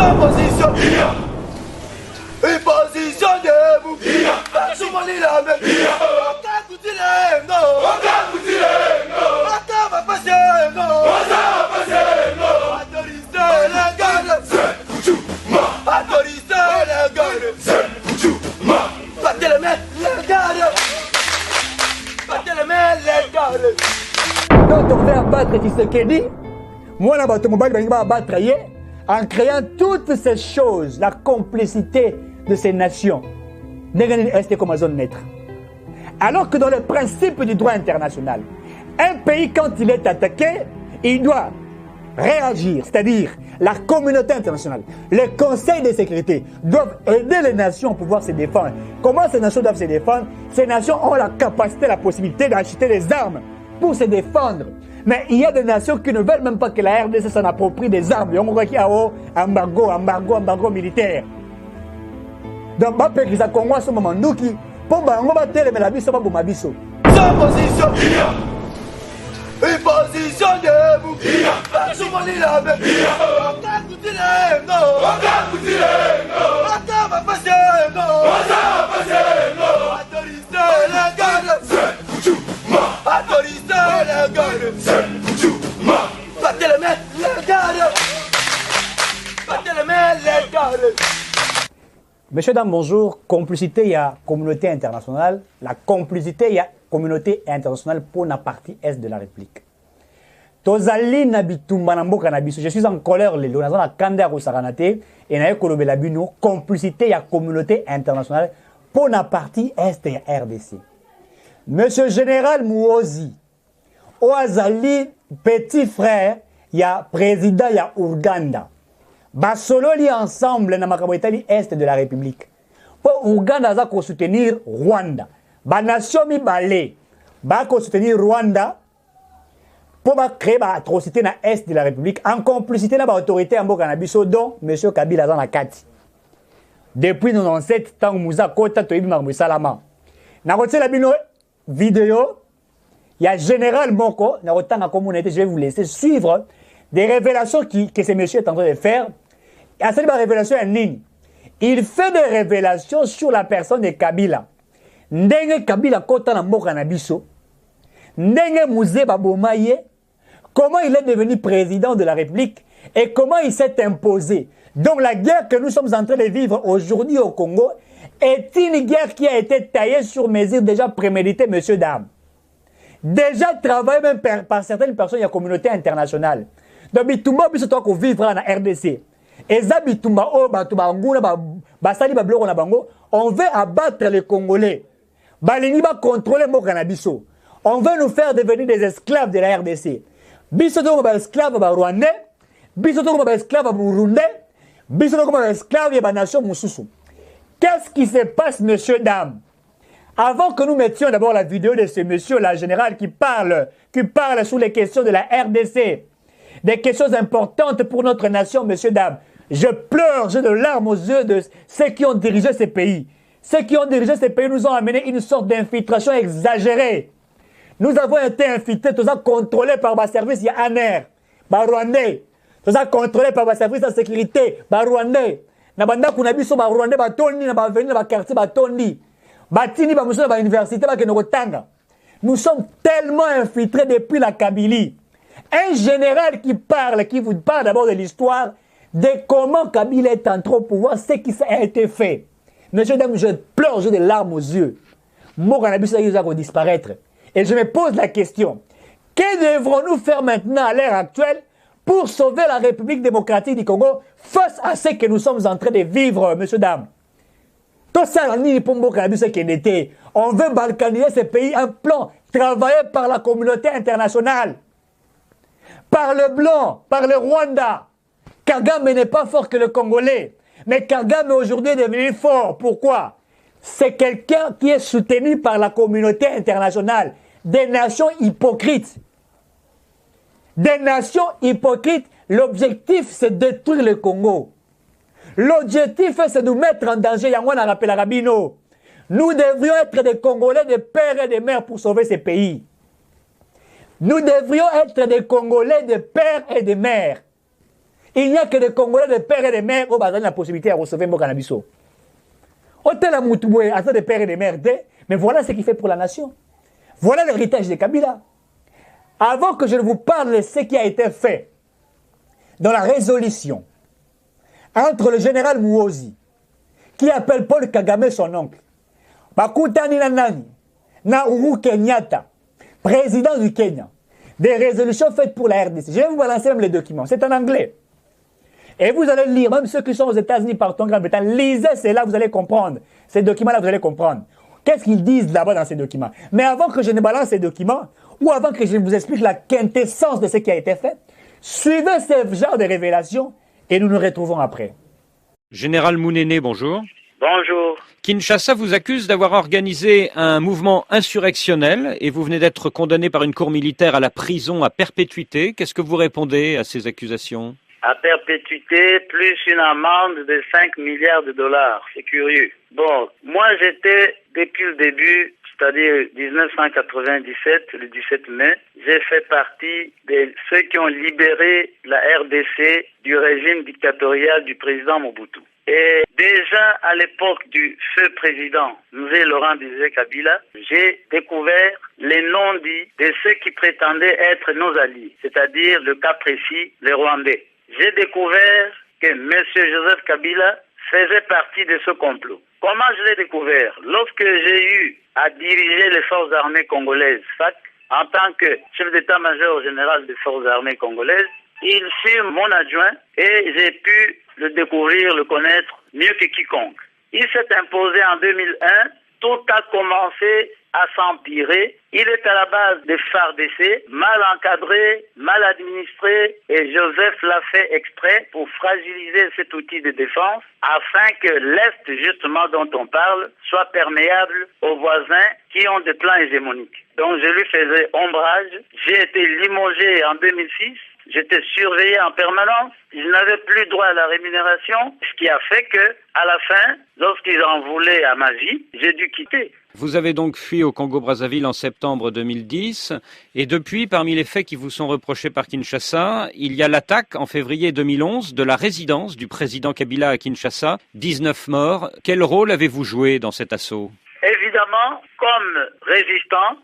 Sans position, une position debout. Sur mon lit la même. Donc on veut abattre Tshisekedi, moi là va abattre en créant toutes ces choses, la complicité de ces nations. Rester comme zone neutre. Alors que dans le principe du droit international, un pays quand il est attaqué, il doit réagir, c'est-à-dire la communauté internationale, le Conseil de sécurité doivent aider les nations à pouvoir se défendre. Comment ces nations doivent se défendre? Ces nations ont la capacité, la possibilité d'acheter des armes pour se défendre. Mais il y a des nations qui ne veulent même pas que la RDC s'en approprie des armes. On voit qu'il y a embargo militaire. Donc, ça Congo à ce moment, nous qui, pour on va télé, mais la vie, ça va pour ma biso. Sans position, une position debout. Sur mon lit la même. Messieurs, dames, bonjour. Complicité, il y a communauté internationale. La complicité, il y a communauté internationale pour la partie est de la République. Tozali nabitumba na mboka na biso. Je suis en colère le naza na kanda ko saranate et na kolobela bino complicité, il y a communauté internationale pour la partie est de la RDC. Monsieur Général Muhoozi, Oazali petit frère, il y a président, il y a Ouganda. Basololi ensemble na makabwetali est de la République. Pour Ouganda za ko soutenir Rwanda. Ba nation mi balé. Ba ko soutenir Rwanda pour créer ba atrocité na est de la République en complicité na ba autorité en mboka na biso dont monsieur Kabila za na kati. Depuis 97 tant muza kota to ibi makambo salama. Na kotsela bino vidéo, il y a général Moko, na kotanga communauté, je vais vous laisser suivre des révélations que ce monsieur est en train de faire. Et à cette révélation, il fait des révélations sur la personne de Kabila. Ndenge Kabila kota na mboka na biso. Ndenge Mouze Babomaye. Comment il est devenu président de la République et comment il s'est imposé. Donc la guerre que nous sommes en train de vivre aujourd'hui au Congo est une guerre qui a été taillée sur mesure, déjà préméditée, messieurs, dames. Déjà travaillé même par certaines personnes de la communauté internationale. Donc, bitumba biso to ko vivre na RDC. Eza bitumba o batuba nguna basali ba bloko na bango, on veut abattre les Congolais. Balingi ba contrôler mboka na biso. On veut nous faire devenir des esclaves de la RDC. Biso to ba esclave ba Rwandais, biso to ba esclave ba Burundais, biso to ba esclave ya ba nation mususu. Qu'est-ce qui se passe, messieurs, dames? Avant que nous mettions d'abord la vidéo de ce monsieur, la général, qui parle sur les questions de la RDC, des questions importantes pour notre nation, messieurs, dames. Je pleure, j'ai de larmes aux yeux de ceux qui ont dirigé ces pays. Ceux qui ont dirigé ces pays nous ont amené une sorte d'infiltration exagérée. Nous avons été infiltrés, tout ça contrôlé par ma service, il y a ANR, Rwandais. Tout ça contrôlé par ma service de sécurité, Rwandais. Nabanda kunabiso Rwandais, Batondi, Nabaveni, Quartier, Batondi. Batini, Bamuso, Université, Bakenokotanga. Nous sommes tellement infiltrés depuis la Kabylie. Un général qui vous parle d'abord de l'histoire, de comment Kabila est entré au pouvoir, ce qui a été fait. Monsieur, dames, je pleure, j'ai des larmes aux yeux. Mon cannabis va disparaître. Et je me pose la question, que devrons-nous faire maintenant à l'heure actuelle pour sauver la République démocratique du Congo face à ce que nous sommes en train de vivre, monsieur, dames? Tout ça, on veut balkaniser ce pays, un plan travaillé par la communauté internationale. Par le Blanc, par le Rwanda. Kagame n'est pas fort que le Congolais. Mais Kagame aujourd'hui est devenu fort. Pourquoi? C'est quelqu'un qui est soutenu par la communauté internationale. Des nations hypocrites. Des nations hypocrites. L'objectif, c'est de détruire le Congo. L'objectif, c'est de nous mettre en danger. Yangwana rappelle Rabino. Nous devrions être des Congolais, des pères et des mères pour sauver ces pays. Nous devrions être des Congolais, des pères et des mères. Il n'y a que des Congolais, des pères et des mères qui ont la possibilité de recevoir mon cannabis. Autant la Moutoué, à des pères et des mères, mais voilà ce qu'il fait pour la nation. Voilà l'héritage de Kabila. Avant que je ne vous parle de ce qui a été fait dans la résolution entre le général Mouozi, qui appelle Paul Kagame son oncle, Bakutani Nanani, Uhuru Kenyatta, président du Kenya, des résolutions faites pour la RDC. Je vais vous balancer même les documents, c'est en anglais. Et vous allez lire, même ceux qui sont aux États-Unis, partout en Grande-Bretagne, lisez cela, vous allez comprendre. Ces documents-là, vous allez comprendre. Qu'est-ce qu'ils disent là-bas dans ces documents? Mais avant que je ne balance ces documents, ou avant que je vous explique la quintessence de ce qui a été fait, suivez ce genre de révélations et nous nous retrouvons après. Général Mounene, bonjour. Bonjour. Kinshasa vous accuse d'avoir organisé un mouvement insurrectionnel et vous venez d'être condamné par une cour militaire à la prison à perpétuité. Qu'est-ce que vous répondez à ces accusations? À perpétuité, plus une amende de 5 milliards de dollars. C'est curieux. Bon, moi j'étais, depuis le début, c'est-à-dire 1997, le 17 mai, j'ai fait partie de ceux qui ont libéré la RDC du régime dictatorial du président Mobutu. Et déjà à l'époque du feu président, Mzee Laurent Désiré Kabila, j'ai découvert les non-dits de ceux qui prétendaient être nos alliés, c'est-à-dire le cas précis, les Rwandais. J'ai découvert que M. Joseph Kabila faisait partie de ce complot. Comment je l'ai découvert? Lorsque j'ai eu à diriger les forces armées congolaises, FAC, en tant que chef d'état-major général des forces armées congolaises, il fut mon adjoint et j'ai pu le découvrir, le connaître mieux que quiconque. Il s'est imposé en 2001, tout a commencé à s'empirer. Il est à la base des FARDC, mal encadré, mal administré, et Joseph l'a fait exprès pour fragiliser cet outil de défense afin que l'Est, justement, dont on parle, soit perméable aux voisins qui ont des plans hégémoniques. Donc je lui faisais ombrage. J'ai été limogé en 2006. J'étais surveillé en permanence, je n'avais plus droit à la rémunération, ce qui a fait que, à la fin, lorsqu'ils en voulaient à ma vie, j'ai dû quitter. Vous avez donc fui au Congo-Brazzaville en septembre 2010, et depuis, parmi les faits qui vous sont reprochés par Kinshasa, il y a l'attaque en février 2011 de la résidence du président Kabila à Kinshasa, 19 morts. Quel rôle avez-vous joué dans cet assaut? Évidemment, comme résistant,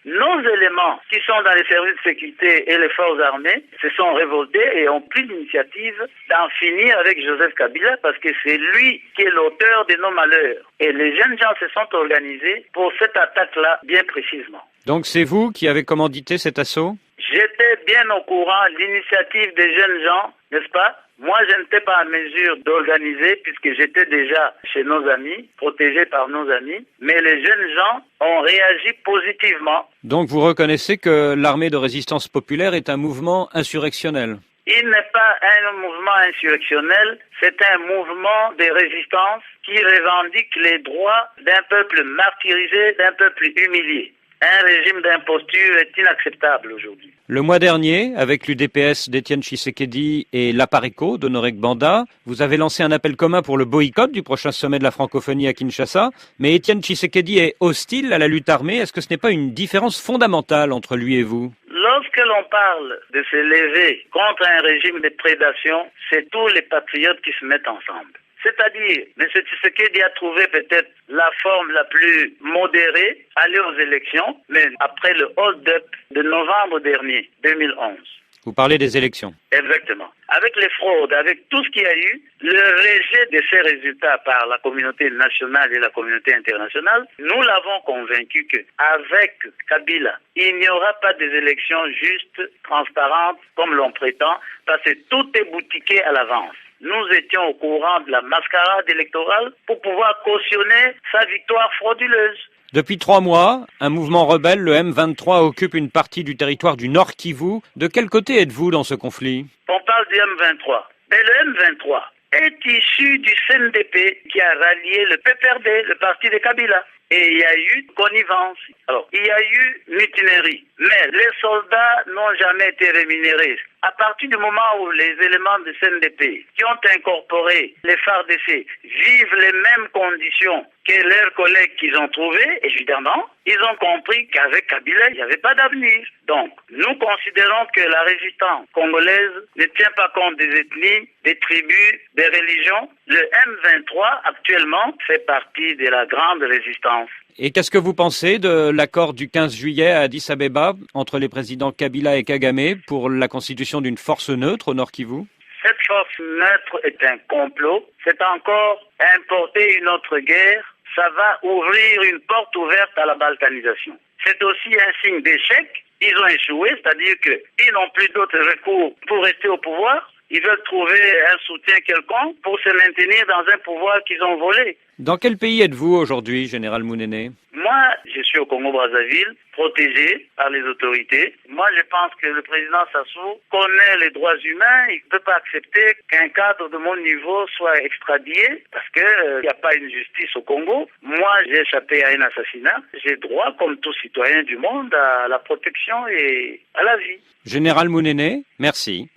nos éléments qui sont dans les services de sécurité et les forces armées se sont révoltés et ont pris l'initiative d'en finir avec Joseph Kabila parce que c'est lui qui est l'auteur de nos malheurs. Et les jeunes gens se sont organisés pour cette attaque-là bien précisément. Donc c'est vous qui avez commandité cet assaut? J'étais bien au courant de l'initiative des jeunes gens, n'est-ce pas? Moi, je n'étais pas en mesure d'organiser puisque j'étais déjà chez nos amis, protégé par nos amis. Mais les jeunes gens ont réagi positivement. Donc vous reconnaissez que l'armée de résistance populaire est un mouvement insurrectionnel? Il n'est pas un mouvement insurrectionnel, c'est un mouvement de résistance qui revendique les droits d'un peuple martyrisé, d'un peuple humilié. Un régime d'imposture est inacceptable aujourd'hui. Le mois dernier, avec l'UDPS d'Étienne Tshisekedi et l'Apareco d'Honoré Gbanda, vous avez lancé un appel commun pour le boycott du prochain sommet de la francophonie à Kinshasa. Mais Étienne Tshisekedi est hostile à la lutte armée. Est-ce que ce n'est pas une différence fondamentale entre lui et vous? Lorsque l'on parle de se lever contre un régime de prédation, c'est tous les patriotes qui se mettent ensemble. C'est-à-dire, M. Tshisekedi a trouvé peut-être la forme la plus modérée, aller aux élections, mais après le hold-up de novembre dernier, 2011. Vous parlez des élections. Exactement. Avec les fraudes, avec tout ce qu'il y a eu, le rejet de ces résultats par la communauté nationale et la communauté internationale, nous l'avons convaincu qu'avec Kabila, il n'y aura pas des élections justes, transparentes, comme l'on prétend, parce que tout est boutiqué à l'avance. Nous étions au courant de la mascarade électorale pour pouvoir cautionner sa victoire frauduleuse. Depuis 3 mois, un mouvement rebelle, le M23, occupe une partie du territoire du Nord Kivu. De quel côté êtes-vous dans ce conflit? On parle du M23. Mais le M23 est issu du CNDP qui a rallié le PPRD, le parti de Kabila. et il y a eu connivence. Alors, il y a eu mutinerie, mais les soldats n'ont jamais été rémunérés. À partir du moment où les éléments de CNDP qui ont incorporé les FARDC vivent les mêmes conditions que leurs collègues qu'ils ont trouvés, évidemment, ils ont compris qu'avec Kabila, il n'y avait pas d'avenir. Donc, nous considérons que la résistance congolaise ne tient pas compte des ethnies, des tribus, des religions. Le M23, actuellement, fait partie de la grande résistance. Et qu'est-ce que vous pensez de l'accord du 15 juillet à Addis Abeba entre les présidents Kabila et Kagame pour la constitution d'une force neutre au Nord Kivu? Cette force neutre est un complot. C'est encore importer une autre guerre. Ça va ouvrir une porte ouverte à la balkanisation. C'est aussi un signe d'échec. Ils ont échoué, c'est-à-dire qu'ils n'ont plus d'autres recours pour rester au pouvoir. Ils veulent trouver un soutien quelconque pour se maintenir dans un pouvoir qu'ils ont volé. Dans quel pays êtes-vous aujourd'hui, Général Mounene? Moi, je suis au Congo-Brazzaville, protégé par les autorités. Moi, je pense que le président Sassou connaît les droits humains. Il ne peut pas accepter qu'un cadre de mon niveau soit extradé parce qu'il n'y a pas une justice au Congo. Moi, j'ai échappé à un assassinat. J'ai droit, comme tout citoyen du monde, à la protection et à la vie. Général Mounene, merci.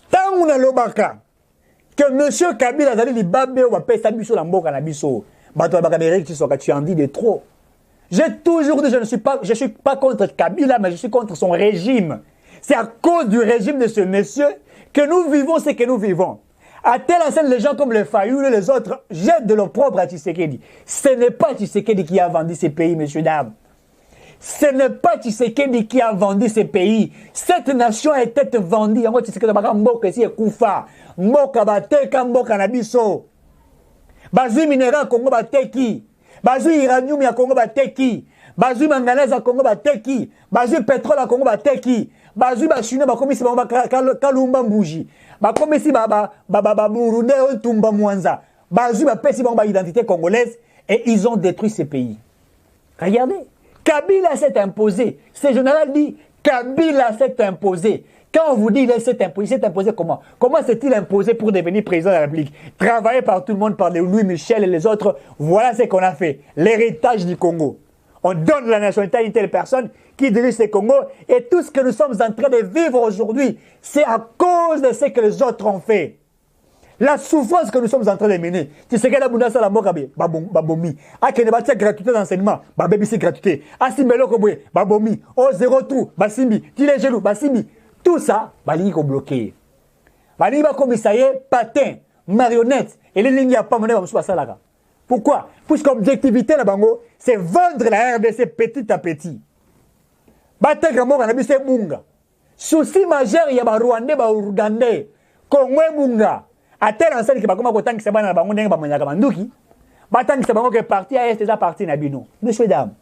Tant na lobaka que monsieur Kabila azali libabe ou apesa biso na mboka na biso bato ba Amérique tu en dis de trop. J'ai toujours dit je suis pas contre Kabila mais je suis contre son régime. C'est à cause du régime de ce monsieur que nous vivons ce que nous vivons. À telle enseigne les gens comme les Fayou et les autres jettent de leur propre à Tshisekedi. Ce n'est pas Tshisekedi qui a vendu ces pays, messieurs dames. Ce n'est pas Tshisekedi qui a vendu ces pays. Cette nation a été vendue. En Tshisekedi mboka ici kufa. Mboka bateka mboka na biso. Bazui mineral Congo bateki. Bazui uranium ya Congo bateki. Bazui manganèse ya Congo bateki. Bazui pétrole ya Congo bateki. Bazui ba chinois bakomisi ba kalumba mbuji. Bakomisi ba Burundi otumba mwanza. Bazui ba pesi ba identité congolaise et ils ont détruit ces pays. Regardez. Kabila s'est imposé. Ce général dit Kabila s'est imposé. Quand on vous dit qu'il s'est imposé comment? Comment s'est-il imposé pour devenir président de la République? Travaillé par tout le monde, par Louis Michel et les autres. Voilà ce qu'on a fait. L'héritage du Congo. On donne la nationalité à une telle personne qui dirige ce Congo. Et tout ce que nous sommes en train de vivre aujourd'hui, c'est à cause de ce que les autres ont fait. La souffrance que nous sommes en train de mener, tu sais que la bouna la mokabe, babomi. A qui ne va gratuité d'enseignement, babébisi gratuité. A simbelo kobwe, babomi. O zéro tout, basimbi. Tu les genoux, basimbi. Tout ça, bali ko bloqué. Bali ba commissaire, patin, marionnette. Et les lignes à pas mener à ça. Pourquoi? Puisqu'objectivité la bango, c'est vendre la RDC petit à petit. Batin gamo kanabi c'est bunga. Souci majeur ya ba Rwandais, ba Ougandais, Congo bunga. À tel enseigne que bakoma kotang se bana bango ndenge ba manyaka banduki batang se bango que parti à est déjà parti na bino. Messieurs dames,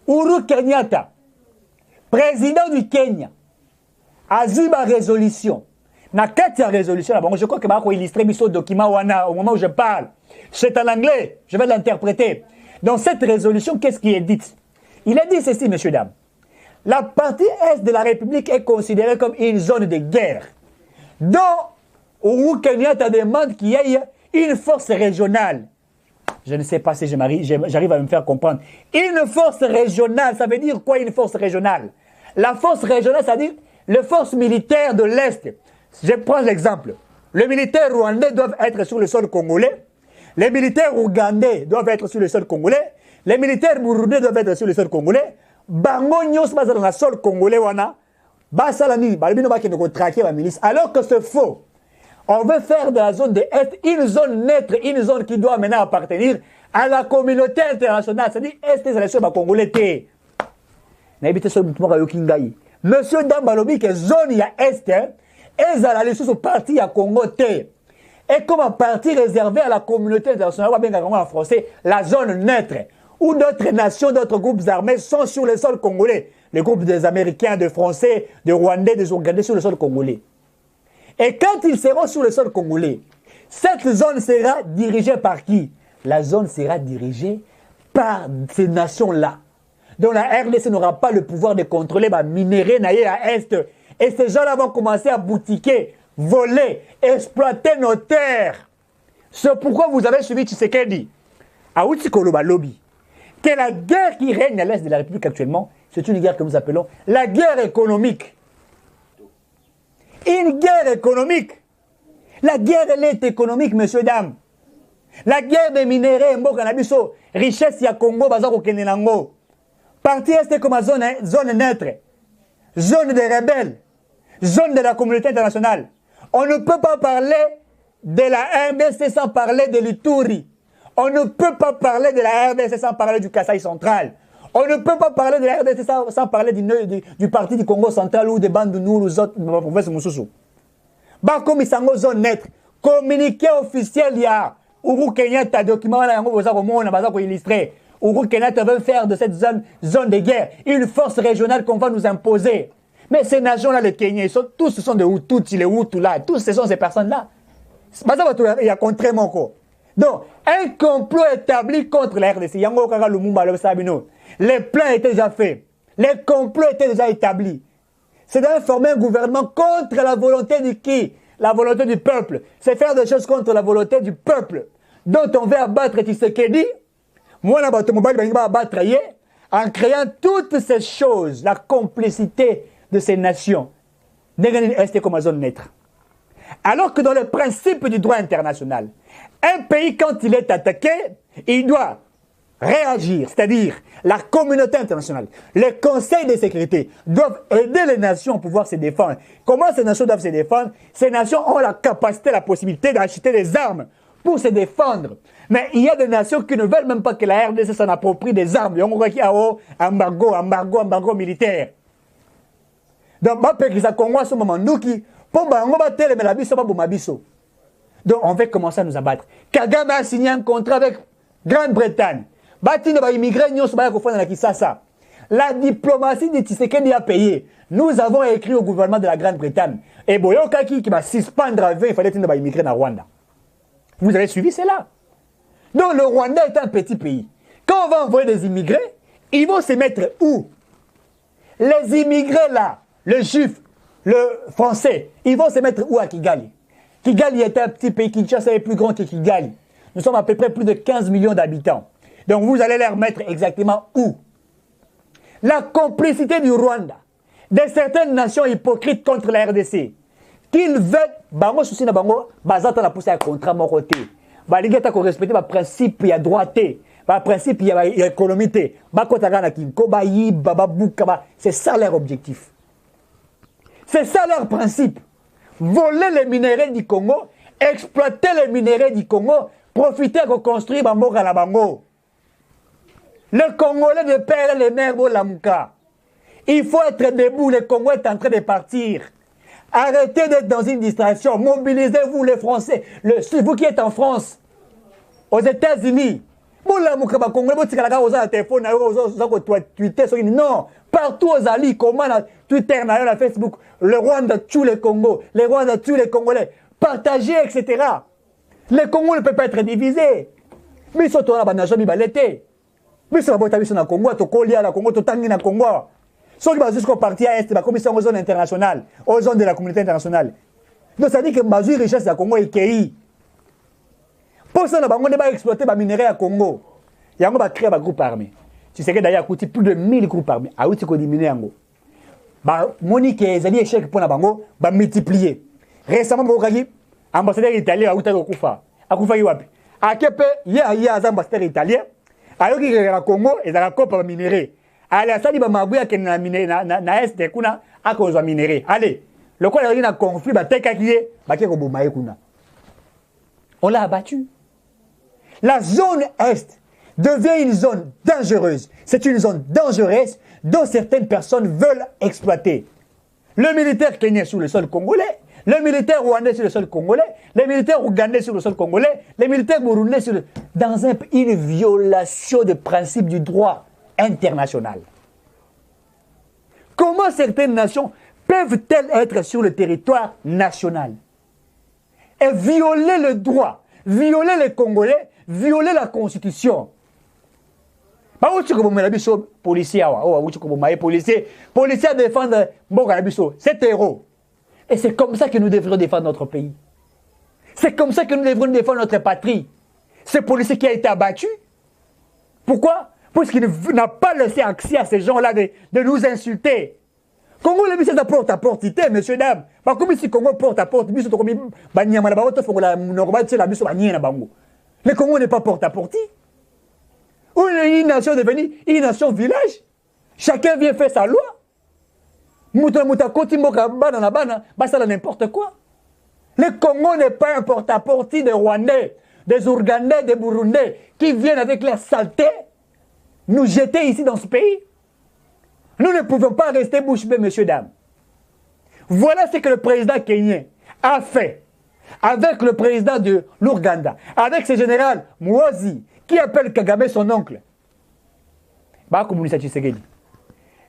Uhuru Kenyatta, président du Kenya, a vu ma résolution. Na kati ya résolution la bango, je crois que ba ko illustrer biso document wana au moment où je parle. C'est en anglais, je vais l'interpréter. Dans cette résolution, qu'est-ce qui est dit? Il a dit ceci, messieurs dames. La partie est de la République est considérée comme une zone de guerre. dont Uhuru Kenyatta demande qu'il y ait une force régionale. Je ne sais pas si j'arrive à me faire comprendre. Une force régionale, ça veut dire quoi une force régionale? La force régionale, ça veut dire les forces militaires de l'Est. Je prends l'exemple. Les militaires rwandais doivent être sur le sol congolais. Les militaires ougandais doivent être sur le sol congolais. Les militaires burundais doivent être sur le sol congolais. Bango nyos basa dans le sol congolais wana. Basalani, balbino ba kendo ko traquer la milice. Alors que c'est faux. On veut faire de la zone de Est une zone neutre, une zone qui doit maintenant appartenir à la communauté internationale. C'est-à-dire, Est, c'est la zone congolais. Monsieur Dambalobi, que zone il y a Est, et la ressource partie à Congo. Et comme un parti réservé à la communauté internationale, on va en français, la zone neutre, où d'autres nations, d'autres groupes armés sont sur le sol congolais. Les groupes des Américains, des Français, des Rwandais, des Ougandais sur le sol congolais. Et quand ils seront sur le sol congolais, cette zone sera dirigée par qui? La zone sera dirigée par ces nations-là. Donc la RDC n'aura pas le pouvoir de contrôler les minéraux à Est. Et ces gens-là vont commencer à boutiquer, voler, exploiter nos terres. C'est pourquoi vous avez suivi Tshisekedi. Aouti Koloba lobby. Que la guerre qui règne à l'est de la République actuellement, c'est une guerre que nous appelons la guerre économique. Une guerre économique. La guerre, elle est économique, messieurs, dames. La guerre des minéraux, mboka na biso, richesse ya Congo, bazako kenenango. Parti est comme zone neutre, zone des rebelles, zone de la communauté internationale. On ne peut pas parler de la RDC sans parler de l'Ituri. On ne peut pas parler de la RDC sans parler du Kasaï central. On ne peut pas parler de la RDC sans parler du parti du Congo central ou des bandes de nous, les autres, provinces Moussoussou. Comme ils sont zone neutre, communiqué officiel, il y a Uhuru Kenyatta, document là, on va illustrer. Uhuru Kenyatta veut faire de cette zone de guerre une force régionale qu'on va nous imposer. Mais ces nations-là, les Kenyans, tous ce sont des Hutus, les Hutus là, tous ce sont ces personnes-là. Il y a contrairement quoi. Donc, un complot établi contre la RDC. Les plans étaient déjà faits. Les complots étaient déjà établis. C'est de former un gouvernement contre la volonté de qui? La volonté du peuple. C'est faire des choses contre la volonté du peuple. Donc, on veut abattre Tshisekedi. Moi, là, en créant toutes ces choses, la complicité de ces nations, rester comme une zone neutre. Alors que dans le principe du droit international, un pays, quand il est attaqué, il doit réagir, c'est-à-dire la communauté internationale, les conseils de sécurité doivent aider les nations à pouvoir se défendre. Comment ces nations doivent se défendre? Ces nations ont la capacité, la possibilité d'acheter des armes pour se défendre. Mais il y a des nations qui ne veulent même pas que la RDC s'en approprie des armes. Il y a embargo militaire. Donc, donc, on va commencer à nous abattre. Kagame a signé un contrat avec Grande-Bretagne. La diplomatie de Tshisekedi a payé. Nous avons écrit au gouvernement de la Grande-Bretagne. Et Boyokaki qui va suspendre à 20, il fallait immigrer dans Rwanda. Vous avez suivi cela? Donc le Rwanda est un petit pays. Quand on va envoyer des immigrés, ils vont se mettre où? Les immigrés là, le juif, le français, ils vont se mettre où à Kigali? Kigali est un petit pays, Kinshasa est plus grand que Kigali. Nous sommes à peu près plus de 15 millions d'habitants. Donc vous allez les remettre exactement où? La complicité du Rwanda, de certaines nations hypocrites contre la RDC, qu'ils veulent, bango souci na bango, bazata la pousse à contrat mon côté. Baligeta ko respecter ba principe ya droité, ba principe ya économie té, ba kotaka na kinko ba yi baba buka ba, c'est ça leur objectif. C'est ça leur principe. Voler les minéraux du Congo, exploiter les minéraux du Congo, profiter pour construire Bamboka na Bango. Le Congolais de père et les mères Bolamouka. Il faut être debout, le Congo est en train de partir. Arrêtez d'être dans une distraction. Mobilisez-vous les Français. Vous qui êtes en France, aux États-Unis. Non, partout aux alliés, comment Twitter, Facebook, le Rwanda tue le Congo, le Rwanda tue les Congolais. Partagez, etc. Le Congo ne peut pas être divisé. Mais surtout, on a jamais balleté. Mais sur la boîte na Congo, to kolia na Congo, to tangi na Congo. Ceux qui jusqu'au parti à Est, la commission aux zones internationales, aux zones de la communauté internationale. Donc ça dit que ma richesse à Congo est KI. Pour ça, on va exploiter les minéraux à Congo. Il y a un créer un groupe armé. Tu sais que d'ailleurs, il y a plus de 1000 groupes armés. Ah oui, tu peux diminuer en gros. Monique et Zali échec pour la bango, va multiplier. Récemment, l'ambassadeur italien a eu un Koufa. A Koufa Iwapi. À Kepe, il y a un ambassadeur italien. Alors qu'il y a un Congo et la COP à minérer. Allez, ça dit, Mabouya qui est na est de Kuna, à cause de minérer. Allez, le quoi, il y a un conflit, on l'a abattu. La zone Est devient une zone dangereuse. C'est une zone dangereuse dont certaines personnes veulent exploiter. Le militaire kenyan sur le sol congolais, le militaire rwandais sur le sol congolais, les militaires ougandais sur le sol congolais, les militaires burundais sur le... Dans une violation des principes du droit international. Comment certaines nations peuvent-elles être sur le territoire national et violer le droit, violer les Congolais, violer la Constitution? Policiers à défendre c'est héros. Et c'est comme ça que nous devrions défendre notre pays. C'est comme ça que nous devrions défendre notre patrie. Ce policier qui a été abattu, Pourquoi? Parce qu'il n'a pas laissé accès à ces gens-là de nous insulter. Congo, les biens porte à porte, messieurs, dames. Pas comme si Congo porte à porte, le Congo n'est pas porte à porte. Une nation devenue une nation village. Chacun vient faire sa loi. N'importe quoi. Le Congo n'est pas un porte-à-porte des Rwandais, des Ougandais, des Burundais qui viennent avec la saleté nous jeter ici dans ce pays. Nous ne pouvons pas rester bouche bée, messieurs, dames. Voilà ce que le président kenyan a fait avec le président de l'Ouganda, avec ce général Mwozi, qui appelle Kagame son oncle. Bah, comme ça, Tshisekedi.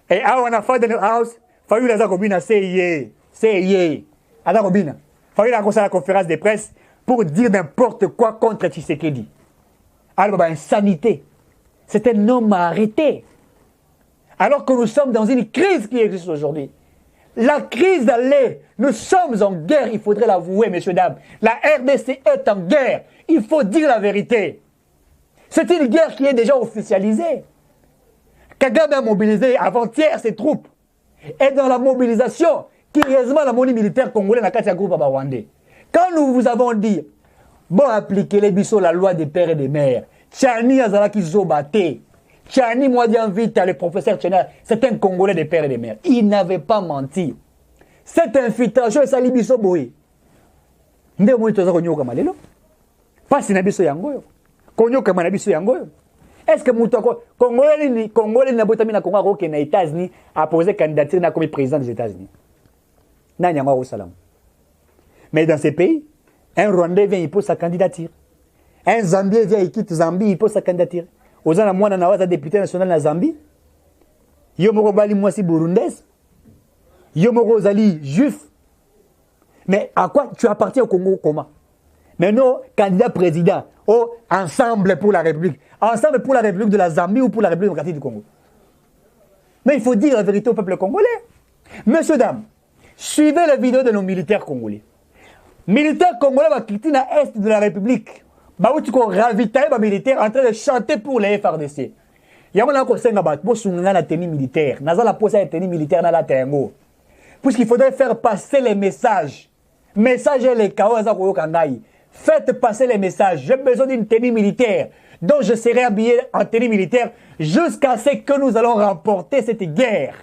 Et on a fait dans le house, Fayou Laza Kobina, c'est yé. Ada Kobina. Fayou la la conférence de presse pour dire n'importe quoi contre Tshisekedi. Alors, insanité. C'est un homme à arrêter. Alors que nous sommes dans une crise qui existe aujourd'hui. La crise d'aller, nous sommes en guerre, il faudrait l'avouer, messieurs, dames. La RDC est en guerre. Il faut dire la vérité. C'est une guerre qui est déjà officialisée. Kagame a mobilisé avant-hier ses troupes. Et dans la mobilisation, curieusement, la monnaie militaire congolaise n'a qu'à groupe rwandais. Quand nous vous avons dit, bon, appliquez les bisous la loi des pères et des mères, Tchani Azalaki Zobate, Tchani Mwadian Vita, le professeur Tchani, c'est un Congolais des pères et des mères. Il n'avait pas menti. Cette infiltration est sali biso boy. Nde mo itoza konyoka malelo. Pasi na biso yango. Konyoka na biso yango. Est-ce que Moutako, Congolais n'a pas na Congo qui na États-Unis a posé candidature na comme président des États-Unis. Nanya ngwa salam. Mais dans ces pays, un Rwandais vient il pose sa candidature. Un Zambien vient il quitte Zambie, il pose sa candidature. Ozana mwana na waza député national na Zambie. Yomoro bali mwasi burundais. Yomoro zali juif. Mais à quoi tu appartiens au Congo comment? Mais non, candidat président. Oh, ensemble pour la République. Ensemble pour la République de la Zambie ou pour la République démocratique du Congo. Mais il faut dire la vérité au peuple congolais. Messieurs, dames, suivez les vidéos de nos militaires congolais. Militaires congolais va quitter l'Est de la République. Bah, où tu peux ravitailler les militaires en train de chanter pour les FRDC. Il y a un peu de tenue militaire. Naza la pose la tenue militaire dans la tengo. Puisqu'il faudrait faire passer les messages. Messages et les chaos à Kangai. Faites passer les messages. J'ai besoin d'une tenue militaire. Donc je serai habillé en tenue militaire jusqu'à ce que nous allons remporter cette guerre.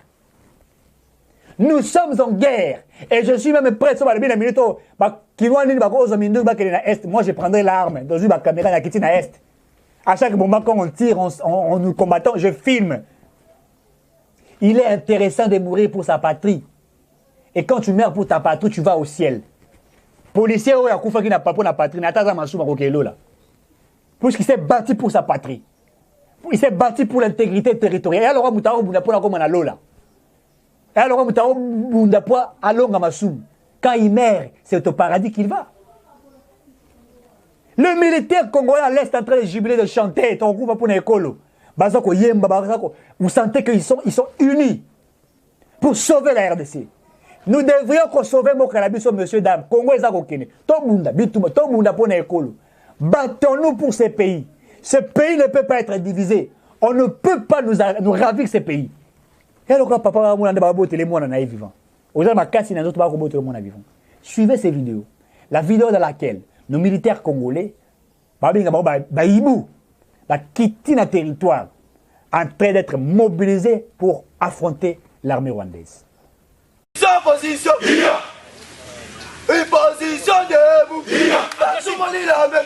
Nous sommes en guerre. Et je suis même prêt à la minute. Moi je prendrai l'arme. Dans une caméra à est. À chaque moment quand on tire, on nous combattons, je filme. Il est intéressant de mourir pour sa patrie. Et quand tu meurs pour ta patrie, tu vas au ciel. Policier ou Yakoufa qui n'a pas pour la patrie, Nataza Massouma Rokelo là. Puisqu'il s'est battu pour sa patrie. Il s'est battu pour l'intégrité territoriale. Et alors, Moutao Boundapoa comme un là. Et alors, Moutao Boundapoa Alonga Massoum. Quand il meurt, c'est au paradis qu'il va. Le militaire congolais à l'Est est en train de jubiler, de chanter. Ton groupe va pour l'école. Vous sentez qu'ils sont unis pour sauver la RDC. Nous devrions sauver mon cannabis, monsieur, dame. Congo est à Kokene. Tomunda, Bitouma, Tomunda pour l'école. Battons-nous pour ces pays. Ce pays ne peut pas être divisé. On ne peut pas nous ravir ces pays. Et alors, papa, on a des mots vivant. Suivez ces vidéos. La vidéo dans laquelle nos militaires congolais quittent le territoire en train d'être mobilisés pour affronter l'armée rwandaise. Sans position, une position debout, Soumani la main,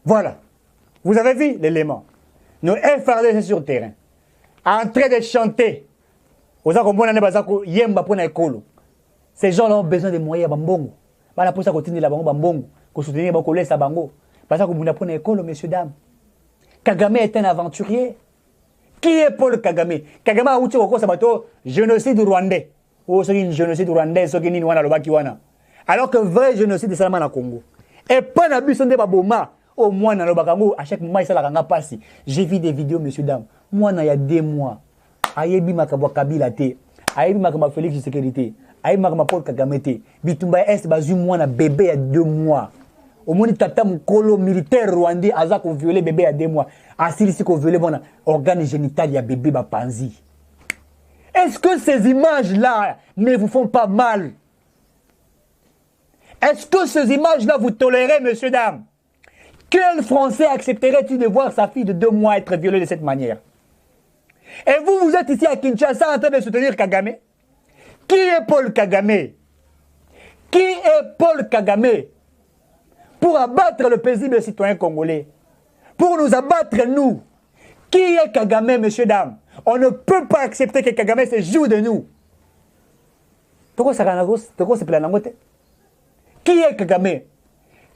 Voilà, vous avez vu l'élément. Nos FRDC sur le terrain, en train de chanter. Ces gens-là ont besoin de moyens bambongo. Bana posa continuer la bango bambongo, ko soutenir bango laisser bango. Parce que vous n'avez pas messieurs dames. Kagame est un aventurier. Qui est Paul Kagame? Kagame a outi ko sabato génocide rwandais. Oh, c'est un génocide rwandais, c'est une wana lobaki wana. Alors que vrai génocide c'est seulement na Congo. Et pas na biso nde baboma. Au moins, à chaque moment, il s'est passé. J'ai vu des vidéos, messieurs, dames. Moi, il y a 2 mois. Ayebi makabwa Kabila te. Ayebi makabwa Félix Tshisekedi. Ayebi makabwa Paul Kagame te. Bitumba est bazu moi na bébé il y a 2 mois. Au moins, tata mukolo militaire rwandais aza ko violé bébé il y a 2 mois. Asilisi ko violé mon organe génital il y a bébé ba panzi. Est-ce que ces images-là ne vous font pas mal? Est-ce que ces images-là vous tolérez, messieurs, dames? Quel Français accepterait-il de voir sa fille de 2 mois être violée de cette manière? Et vous, vous êtes ici à Kinshasa en train de soutenir Kagame? Qui est Paul Kagame? Qui est Paul Kagame? Pour abattre le paisible citoyen congolais. Pour nous abattre, nous. Qui est Kagame, messieurs, dames? On ne peut pas accepter que Kagame se joue de nous. Qui est Kagame?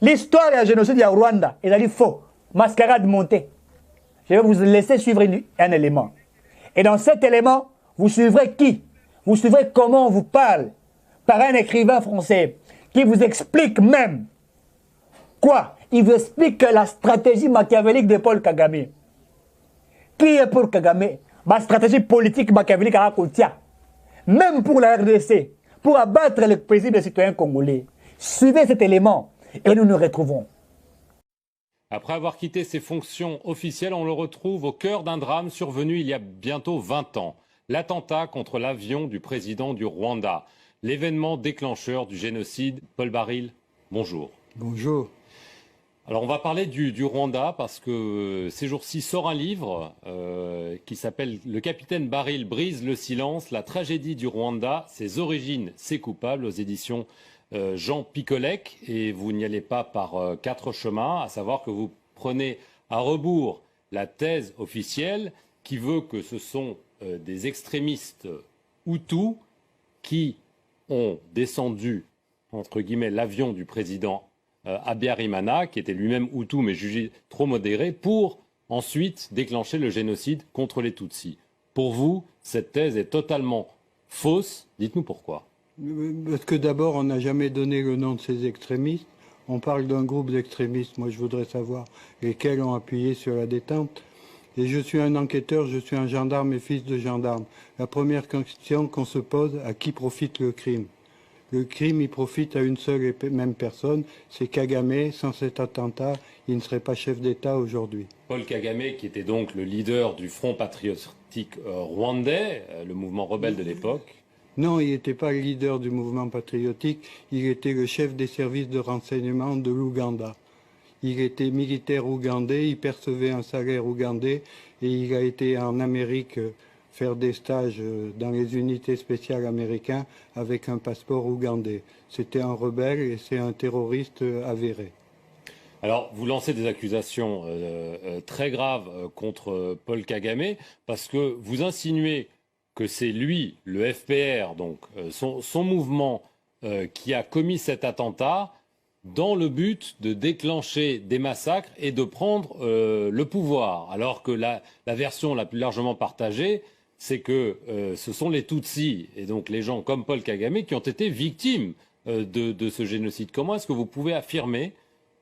L'histoire du génocide du Rwanda, il a dit faux. Mascarade montée. Je vais vous laisser suivre un élément. Et dans cet élément, vous suivrez qui? Vous suivrez comment on vous parle par un écrivain français qui vous explique même quoi? Il vous explique la stratégie machiavélique de Paul Kagame. Qui est Paul Kagame? Ma stratégie politique machiavélique à Rakotia. Même pour la RDC, pour abattre le paisible des citoyens congolais. Suivez cet élément et nous nous retrouvons. Après avoir quitté ses fonctions officielles, on le retrouve au cœur d'un drame survenu il y a bientôt 20 ans. L'attentat contre l'avion du président du Rwanda. L'événement déclencheur du génocide. Paul Baril, bonjour. Bonjour. Alors on va parler du Rwanda parce que ces jours-ci sort un livre qui s'appelle « Le capitaine Baril brise le silence, la tragédie du Rwanda, ses origines, ses coupables » aux éditions Jean Picolec, et vous n'y allez pas par 4 chemins, à savoir que vous prenez à rebours la thèse officielle qui veut que ce sont des extrémistes Hutus qui ont descendu, entre guillemets, l'avion du président Habyarimana, qui était lui-même Hutu mais jugé trop modéré, pour ensuite déclencher le génocide contre les Tutsis. Pour vous, cette thèse est totalement fausse. Dites-nous pourquoi. Parce que d'abord, on n'a jamais donné le nom de ces extrémistes. On parle d'un groupe d'extrémistes. Moi, je voudrais savoir lesquels ont appuyé sur la détente. Et je suis un enquêteur, je suis un gendarme et fils de gendarme. La première question qu'on se pose, à qui profite le crime? Le crime, il profite à une seule et même personne, c'est Kagame. Sans cet attentat, il ne serait pas chef d'État aujourd'hui. Paul Kagame, qui était donc le leader du Front patriotique rwandais, le mouvement rebelle de l'époque. Non, il n'était pas le leader du mouvement patriotique, il était le chef des services de renseignement de l'Ouganda. Il était militaire ougandais, il percevait un salaire ougandais et il a été en Amérique faire des stages dans les unités spéciales américaines avec un passeport ougandais. C'était un rebelle et c'est un terroriste avéré. Alors, vous lancez des accusations très graves contre Paul Kagame parce que vous insinuez que c'est lui, le FPR, donc son mouvement, qui a commis cet attentat dans le but de déclencher des massacres et de prendre le pouvoir. Alors que la version la plus largement partagée, c'est que ce sont les Tutsis, et donc les gens comme Paul Kagame, qui ont été victimes de ce génocide. Comment est-ce que vous pouvez affirmer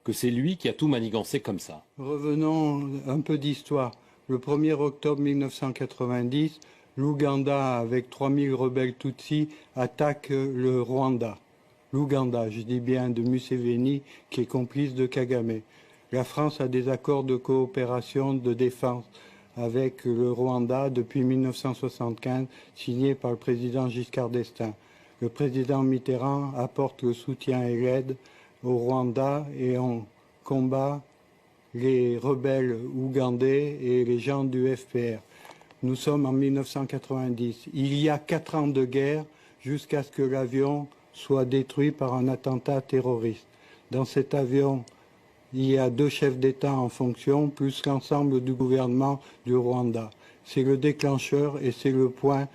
que c'est lui qui a tout manigancé comme ça? Revenons un peu d'histoire. Le 1er octobre 1990, l'Ouganda, avec 3000 rebelles Tutsis, attaque le Rwanda. L'Ouganda, je dis bien, de Museveni, qui est complice de Kagame. La France a des accords de coopération de défense avec le Rwanda depuis 1975, signés par le président Giscard d'Estaing. Le président Mitterrand apporte le soutien et l'aide au Rwanda et on combat les rebelles ougandais et les gens du FPR. Nous sommes en 1990. Il y a 4 ans de guerre jusqu'à ce que l'avion soit détruit par un attentat terroriste. Dans cet avion, il y a 2 chefs d'État en fonction, plus l'ensemble du gouvernement du Rwanda. C'est le déclencheur et c'est le point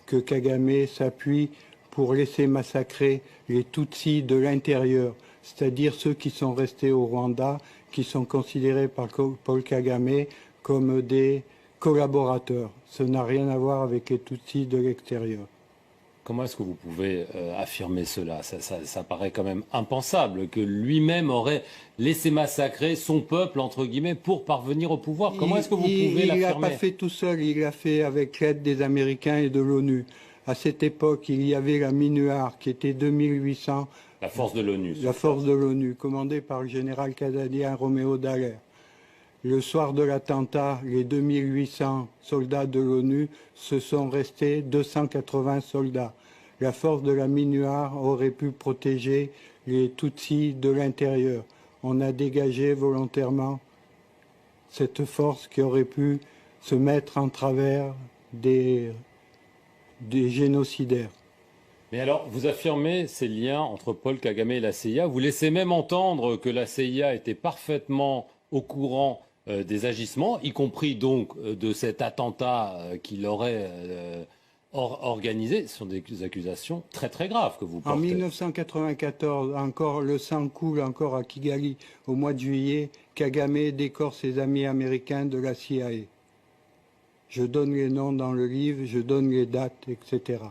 que Kagame s'appuie pour laisser massacrer les Tutsis de l'intérieur, c'est-à-dire ceux qui sont restés au Rwanda, qui sont considérés par Paul Kagame comme des collaborateurs. Ça n'a rien à voir avec les Tutsis de l'extérieur. comment est-ce que vous pouvez affirmer cela? Ça paraît quand même impensable que lui-même aurait laissé massacrer son peuple, entre guillemets, pour parvenir au pouvoir. Comment est-ce que vous pouvez l'affirmer? Il l'a l'affirmer? pas fait tout seul, il l'a fait avec l'aide des Américains et de l'ONU. À cette époque, il y avait la Minuar qui était 2800. La force de l'ONU. La force de l'ONU, commandée par le général canadien Roméo Dallaire. Le soir de l'attentat, les 2800 soldats de l'ONU se sont restés 280 soldats. La force de la Minuar aurait pu protéger les Tutsis de l'intérieur. On a dégagé volontairement cette force qui aurait pu se mettre en travers des génocidaires. Mais alors, vous affirmez ces liens entre Paul Kagame et la CIA. Vous laissez même entendre que la CIA était parfaitement au courant des agissements, y compris donc de cet attentat qu'il aurait organisé. Ce sont des accusations très très graves que vous portez. En 1994, encore le sang coule encore à Kigali. Au mois de juillet, Kagame décore ses amis américains de la CIA. Je donne les noms dans le livre, je donne les dates, etc.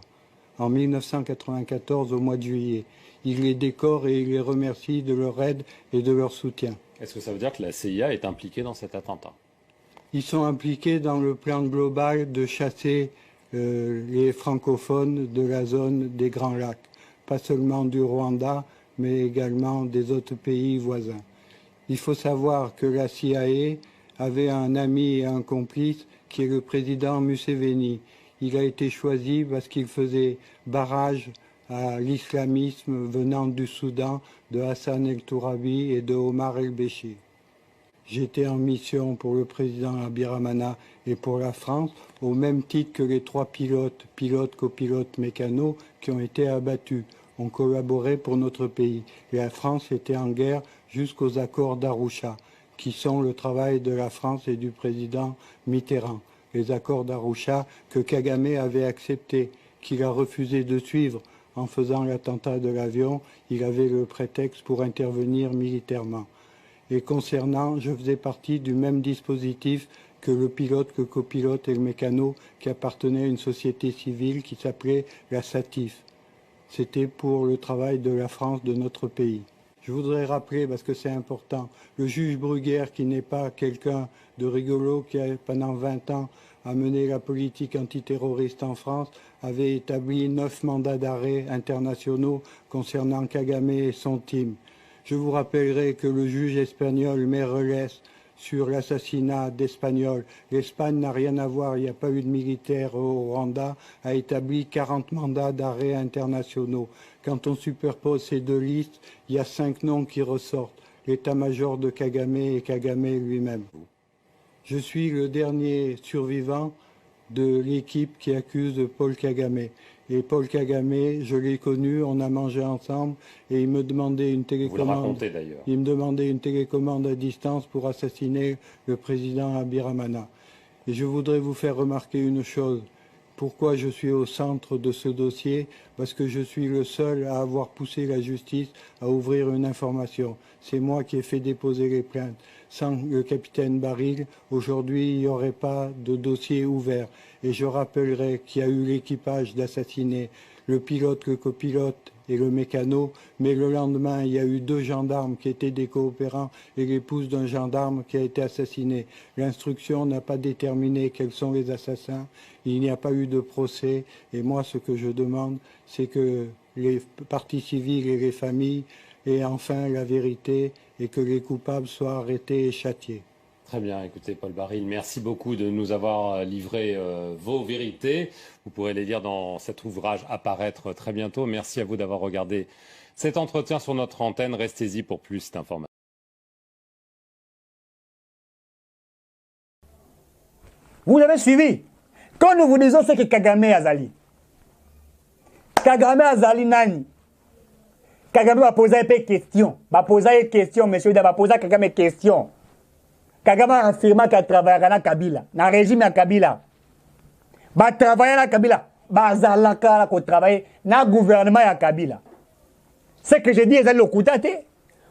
En 1994, au mois de juillet. Il les décore et il les remercie de leur aide et de leur soutien. Est-ce que ça veut dire que la CIA est impliquée dans cet attentat? Ils sont impliqués dans le plan global de chasser les francophones de la zone des Grands Lacs, pas seulement du Rwanda, mais également des autres pays voisins. Il faut savoir que la CIA avait un ami et un complice qui est le président Museveni. Il a été choisi parce qu'il faisait barrage à l'islamisme venant du Soudan, de Hassan el-Tourabi et de Omar el-Béchir. J'étais en mission pour le président Abiramana et pour la France, au même titre que les 3 pilotes, copilotes, mécanos, qui ont été abattus. On collaborait pour notre pays. La France était en guerre jusqu'aux accords d'Arusha, qui sont le travail de la France et du président Mitterrand. Les accords d'Arusha que Kagame avait acceptés, qu'il a refusé de suivre en faisant l'attentat de l'avion. Il avait le prétexte pour intervenir militairement. Et concernant, je faisais partie du même dispositif que le pilote, que copilote et le mécano qui appartenait à une société civile qui s'appelait la SATIF. C'était pour le travail de la France, de notre pays. Je voudrais rappeler, parce que c'est important, le juge Bruguière, qui n'est pas quelqu'un de rigolo, qui a pendant 20 ans a mené la politique antiterroriste en France, avait établi 9 mandats d'arrêt internationaux concernant Kagame et son team. Je vous rappellerai que le juge espagnol Meirelles, sur l'assassinat d'Espagnols, l'Espagne n'a rien à voir, il n'y a pas eu de militaire au Rwanda, a établi 40 mandats d'arrêt internationaux. Quand on superpose ces deux listes, il y a 5 noms qui ressortent, l'état-major de Kagame et Kagame lui-même. Je suis le dernier survivant de l'équipe qui accuse Paul Kagame. Et Paul Kagame, je l'ai connu, on a mangé ensemble et il me demandait une télécommande. Vous le racontez d'ailleurs. Il me demandait une télécommande à distance pour assassiner le président Abiramana. Et je voudrais vous faire remarquer une chose. Pourquoi je suis au centre de ce dossier? Parce que je suis le seul à avoir poussé la justice à ouvrir une information. C'est moi qui ai fait déposer les plaintes. Sans le capitaine Baril, aujourd'hui, il n'y aurait pas de dossier ouvert. Et je rappellerai qu'il y a eu l'équipage d'assassiner le pilote, le copilote et le mécano, mais le lendemain, il y a eu 2 gendarmes qui étaient des coopérants et l'épouse d'un gendarme qui a été assassiné. L'instruction n'a pas déterminé quels sont les assassins, il n'y a pas eu de procès, et moi, ce que je demande, c'est que les parties civiles et les familles aient enfin la vérité et que les coupables soient arrêtés et châtiés. Très bien, écoutez Paul Baril, merci beaucoup de nous avoir livré vos vérités. Vous pourrez les lire dans cet ouvrage à paraître très bientôt. Merci à vous d'avoir regardé cet entretien sur notre antenne. Restez-y pour plus d'informations. Vous avez suivi. Quand nous vous disons ce que Kagame Azali. Kagame Azali Nani. Kagame va poser une question. Va poser une question, monsieur. Va poser Kagame une question. Kagame a affirmé qu'il travaillera dans Kabila, dans le régime de Kabila. Il va travailler dans Kabila. Il va travailler dans le gouvernement de Kabila. Ce que je dis, c'est le coup d'âté.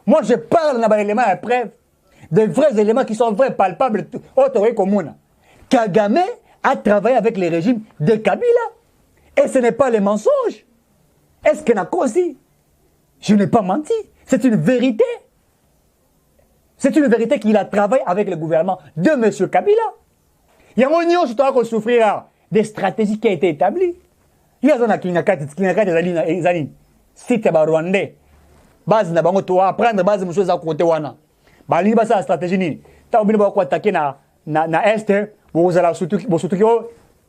Moi, je parle dans les éléments de preuve, de vrais éléments qui sont vrais, palpables, autres communs. Kagame a travaillé avec le régime de Kabila. Et ce n'est pas les mensonges. Est-ce qu'il y en a aussi? Je n'ai pas menti. C'est une vérité. C'est une vérité qu'il a travaillé avec le gouvernement de M. Kabila. Il y a un union sur toi qui souffrira des stratégies qui ont été établies. Il y a un des alliés. Si tu es rwandais, base na bango to apprendre base muso za côté wana. Ba li ba sa stratégie ni. Ta obine ba ko attaquer na est, vous allez surtout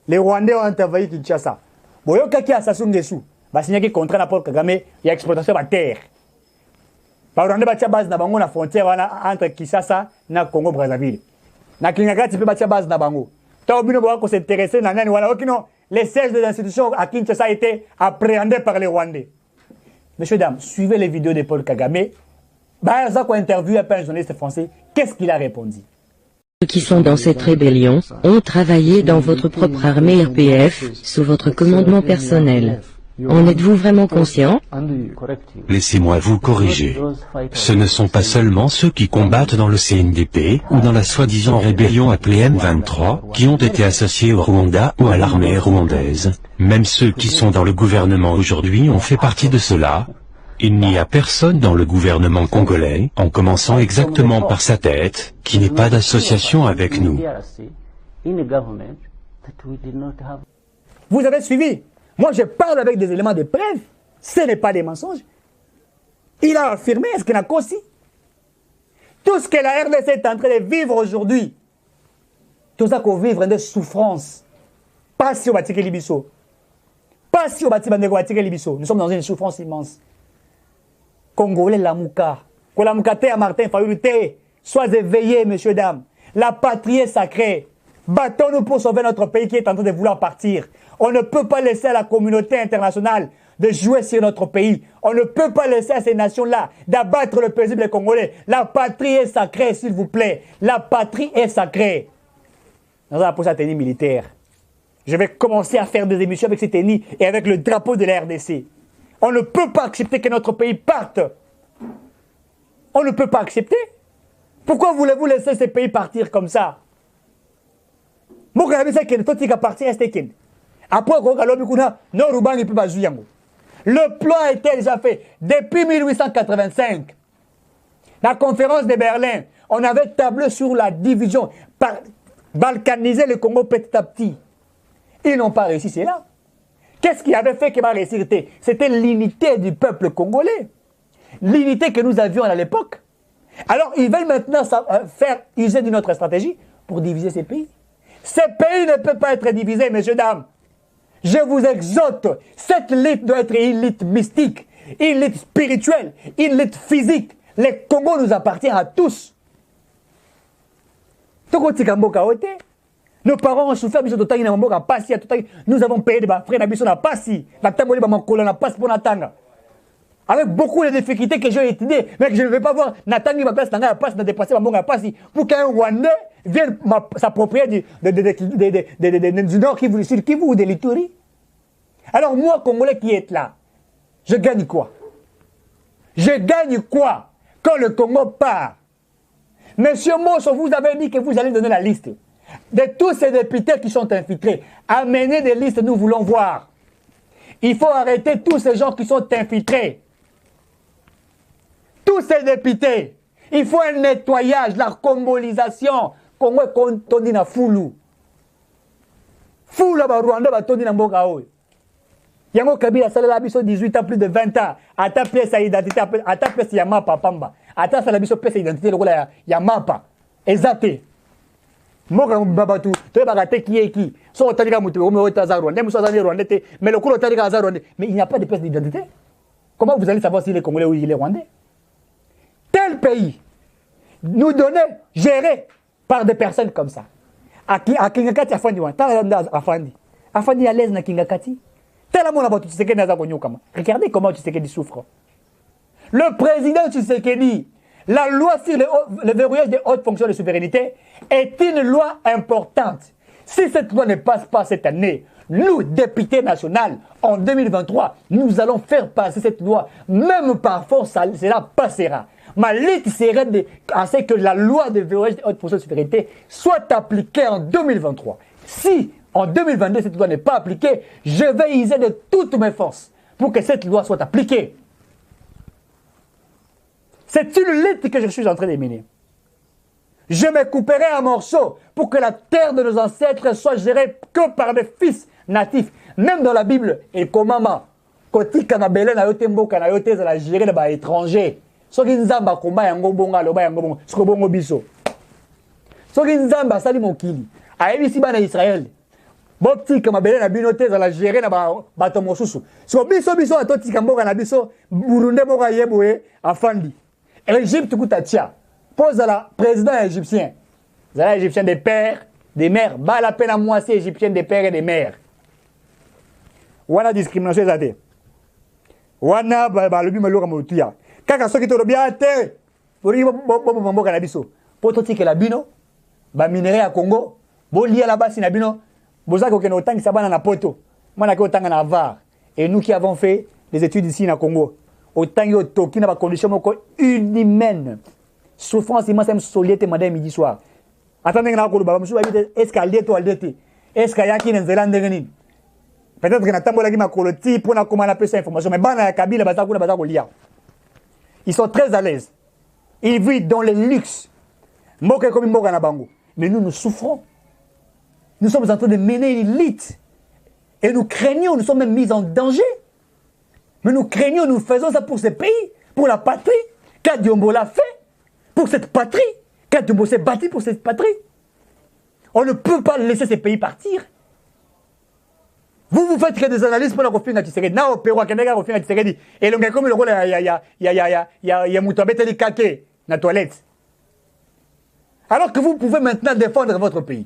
les Rwandais ont envahi Kinshasa. Boyo kaki asasungesu. Ba signé contrat na Paul Kagame, il y a exploitation de terre. Ba Rwandais ba tia base na bango na frontière wana entre Kinshasa na Congo Brazzaville. Na Kinshasa pe ba tia base na bango. Ta obine ba ko s'intéresser na nani wana okino. Les sièges des institutions à Kinshasa étaient appréhendés par les Rwandais. Messieurs, dames, suivez les vidéos de Paul Kagame. Barzak a interviewé un journaliste français. Qu'est-ce qu'il a répondu? Ceux qui sont dans cette rébellion ont travaillé dans votre propre armée RPF, sous votre commandement personnel. En êtes-vous vraiment conscient? Laissez-moi vous corriger. Ce ne sont pas seulement ceux qui combattent dans le CNDP ou dans la soi-disant rébellion appelée M23 qui ont été associés au Rwanda ou à l'armée rwandaise. Même ceux qui sont dans le gouvernement aujourd'hui ont fait partie de cela. Il n'y a personne dans le gouvernement congolais, en commençant exactement par sa tête, qui n'ait pas d'association avec nous. Vous avez suivi? Moi, je parle avec des éléments de preuve. Ce n'est pas des mensonges. Il a affirmé, est-ce qu'il a aussi? Tout ce que la RDC est en train de vivre aujourd'hui, tout ça qu'on vit de souffrance. Pas si on va tirer l'Ibiso. Pas si on va tirer l'Ibiso. Nous sommes dans une souffrance immense. Congolais, Lamouka. Que Lamouka à Martin Fayulu. Sois éveillés, messieurs, dames. La patrie est sacrée. Battons-nous pour sauver notre pays qui est en train de vouloir partir. On ne peut pas laisser à la communauté internationale de jouer sur notre pays. On ne peut pas laisser à ces nations-là d'abattre le paisible Congolais. La patrie est sacrée, s'il vous plaît. La patrie est sacrée. Nous allons pour sa tenue militaire. Je vais commencer à faire des émissions avec ces tenues et avec le drapeau de la RDC. On ne peut pas accepter que notre pays parte. On ne peut pas accepter. Pourquoi voulez-vous laisser ces pays partir comme ça? Après, le plan a été déjà fait depuis 1885. La conférence de Berlin, on avait tablé sur la division, balkaniser le Congo petit à petit. Ils n'ont pas réussi cela. Qu'est-ce qui avait fait qu'ils va réussir? C'était l'unité du peuple congolais. L'unité que nous avions à l'époque. Alors, ils veulent maintenant faire user d'une autre stratégie pour diviser ces pays. Ces pays ne peuvent pas être divisés, messieurs, dames. Je vous exhorte, cette lutte doit être une lutte mystique, une lutte spirituelle, une lutte physique. Le Congo nous appartient à tous. Nos parents ont souffert, nous avons payé des frais avec beaucoup de difficultés que j'ai étudiées, mais que je ne vais pas voir Nathalie ma place dans la passe de dépasser ma passi pour qu'un Rwandais vienne s'approprier du Nord Kivu, du Sud Kivu ou de l'Ituri. Alors moi, Congolais qui est là, je gagne quoi? Je gagne quoi quand le Congo part? Monsieur Mosso, vous avez dit que vous allez donner la liste de tous ces députés qui sont infiltrés. Amenez des listes, nous voulons voir. Il faut arrêter tous ces gens qui sont infiltrés. Tous ces députés. Il faut un nettoyage, la congolisation. Congo est tondi na Foulou. Foulou ba Rwanda ba tondi na mboka oyo. Yango Kabila sala biso 18 ans, plus de 20 ans. Ata pièce à identité, ata pièce ya mapa pamba. Ata sala biso pièce à identité lokola ya mapa. Ezate. Moka babatu, to ba gate qui est qui. So talika mutu o me otaza Rwanda, muso azani Rwanda te, mais le kulo talika za Rwanda, mais il n'y a pas de pièce d'identité. Comment vous allez savoir s'il est congolais ou il est rwandais? Tel pays nous donner géré par des personnes comme ça. À Kingakati afandi wa, afandi à l'aise na Kingakati. Regardez comment Tshisekedi souffre. Le président Tshisekedi, la loi sur le verrouillage des hautes fonctions de souveraineté est une loi importante. Si cette loi ne passe pas cette année, nous, députés nationaux, en 2023, nous allons faire passer cette loi. Même par force, cela passera. Ma lutte serait à ce que la loi de verrouillage des hautes fonctions de souveraineté soit appliquée en 2023. Si En 2022, cette loi n'est pas appliquée. Je vais user de toutes mes forces pour que cette loi soit appliquée. C'est une lutte que je suis en train de mener. Je me couperai en morceaux pour que la terre de nos ancêtres soit gérée que par des fils natifs. Même dans la Bible, et comment kotika na belé na yote mboka na yote za la gérer de ba étranger. Soki nzamba komba yango bonga loba yango bongo, siko bongo biso. Soki nzamba sali mokili, ayebisi bana Israël. Botika mabele na bino te za la gérer na ba to mosusu. Siko biso atotika mboka na biso, Burundi mboka yeboe afandi. L'Égypte kutatia. Pose à la président égyptien. Zala égyptien des pères, des mères. Ba la peine à moi, c'est égyptien des pères et des mères. Wana discrimination zate. Wana ba lobi maloka motuya. Kaka soki to lobi ate. Bori bo mboka na biso. Poto tike la bino. Ba minerai à Congo. Bo lia la basi na bino. Bozako ke no tangi sabana na poto. Mwana ke otanga na var. Et nous qui avons fait des études ici na Congo. Autant que Toki n'a pas condition inhumaine. Souffrance immense, même soliette matin midi soir. Attendez, est-ce qu'elle est ou elle est? Est-ce qu'il y a qui n'est pas là? Peut-être que n'a pas ma coloti pour la comment appeler cette information. Mais ban la cabine, ils sont très à l'aise. Ils vivent dans le luxe. Mais nous, nous souffrons. Nous sommes en train de mener une lutte. Et nous craignons, nous sommes même mis en danger. Mais nous craignons, nous faisons ça pour ce pays, pour la patrie. Kadiombo l'a fait pour cette patrie. Kadiombo s'est battu pour cette patrie. On ne peut pas laisser ces pays partir. Vous faites que des analyses pour la refaire à Tshisekedi. Na opéro Kenega refaire à Tshisekedi. Et le gars comme le rôle ya Moutabete li kake na toilette. Alors que vous pouvez maintenant défendre votre pays.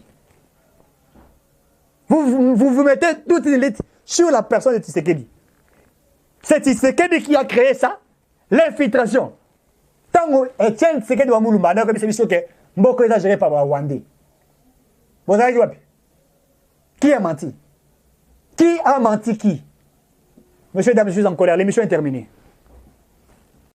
Vous mettez toute une lutte sur la personne de Tshisekedi. C'est Tshisekedi qui a créé ça, l'infiltration. Tant que Etienne Tshisekedi wa Mulumba, comme c'est sûr que Mboko est géré par Rwandais. Vous avez dit qui a menti? Qui a menti qui? Monsieur, dame, je suis en colère. L'émission est terminée.